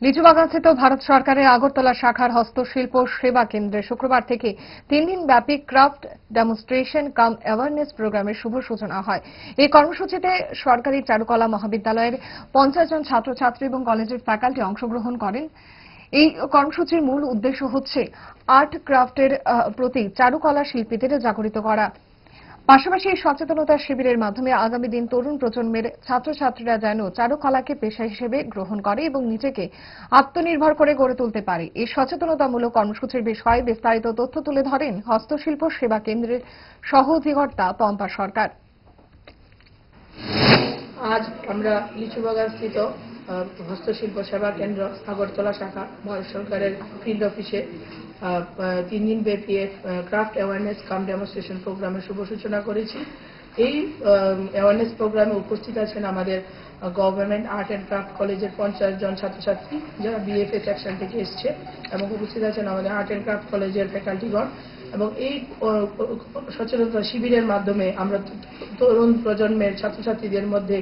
লিচুবাগানস্থিত ভারত সরকারের আগরতলা শাখার হস্তশিল্প সেবা কেন্দ্রে শুক্রবার থেকে 3 দিন ব্যাপী ক্রাফট ডেমনস্ট্রেশন কাম অ্যাওয়ারনেস প্রোগ্রামের শুভ সূচনা হয়। এই কর্মসূচিতে সরকারি চারুকলা মহাবিদ্যালয়ের 50 জন ছাত্রছাত্রী এবং কলেজের ফ্যাকাল্টি অংশগ্রহণ করেন। এই কর্মসূচির মূল উদ্দেশ্য হচ্ছে আর্ট ক্রাফটের প্রতি চারুকলা শিল্পীদের জাগরিত করা। পাশাপাশি এই সচেতনতা শিবিরের মাধ্যমে আগামী দিন তরুণ প্রজন্মের ছাত্রছাত্রীরা যেন চারুকলাকে পেশা হিসেবে গ্রহণ করে এবং নিজেকে আত্মনির্ভর করে গড়ে তুলতে পারে। এই সচেতনতামূলক কর্মসূচির বিষয়ে বিস্তারিত তথ্য তুলে ধরেন হস্তশিল্প সেবা কেন্দ্রের সহ অধিকর্তা পম্পা সরকার। আজ আমরা লিচুবাগানস্থিত হস্তশিল্প সেবা কেন্দ্র আগরতলা শাখা ভারত সরকারের ফিল্ড অফিসে 3 দিন ব্যাপী ক্রাফট অ্যাওয়ারনেস কাম ডেমনস্ট্রেশন প্রোগ্রামের শুভ সূচনা করেছি। এই অ্যাওয়ারনেস প্রোগ্রামে উপস্থিত আছেন আমাদের গভর্নমেন্ট আর্ট অ্যান্ড ক্রাফট কলেজের 50 জন ছাত্রছাত্রী যারা বিএফএ সেকশন থেকে এসছে এবং উপস্থিত আছেন আমাদের আর্ট অ্যান্ড ক্রাফট কলেজের ফ্যাকাল্টিগণ। এবং এই সচেতনতা শিবিরের মাধ্যমে আমরা তরুণ প্রজন্মের ছাত্রছাত্রীদের মধ্যে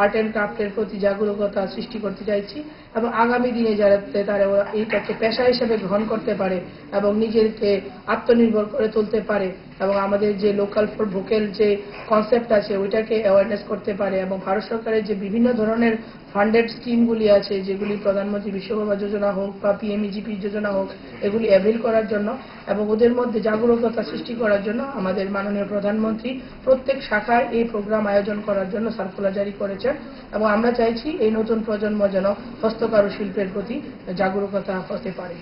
আর্ট অ্যান্ড ক্রাফটের প্রতি জাগরুকতা সৃষ্টি করতে চাইছি এবং আগামী দিনে যাতে তারা এইটাকে পেশা হিসেবে গ্রহণ করতে পারে এবং নিজেকে আত্মনির্ভর করে তুলতে পারে এবং আমাদের যে লোকাল ফর ভোকাল যে কনসেপ্ট আছে ওইটাকে অ্যাওয়ারনেস করতে পারে এবং ভারত সরকারের যে বিভিন্ন ধরনের ফান্ডেড স্কিমগুলি আছে যেগুলি প্রধানমন্ত্রী বিশ্বকর্মা যোজনা হোক বা পিএমইজিপি যোজনা হোক এগুলি অ্যাভেল করার জন্য এবং ওদের মধ্যে জাগরুকতা সৃষ্টি করার জন্য আমাদের মাননীয় প্রধানমন্ত্রী প্রত্যেক শাখায় এই প্রোগ্রাম আয়োজন করার জন্য সার্কুলার জারি করেছেন এবং আমরা চাইছি এই নতুন প্রজন্ম যেন হস্তকারু শিল্পের প্রতি জাগরুকতা হতে পারে।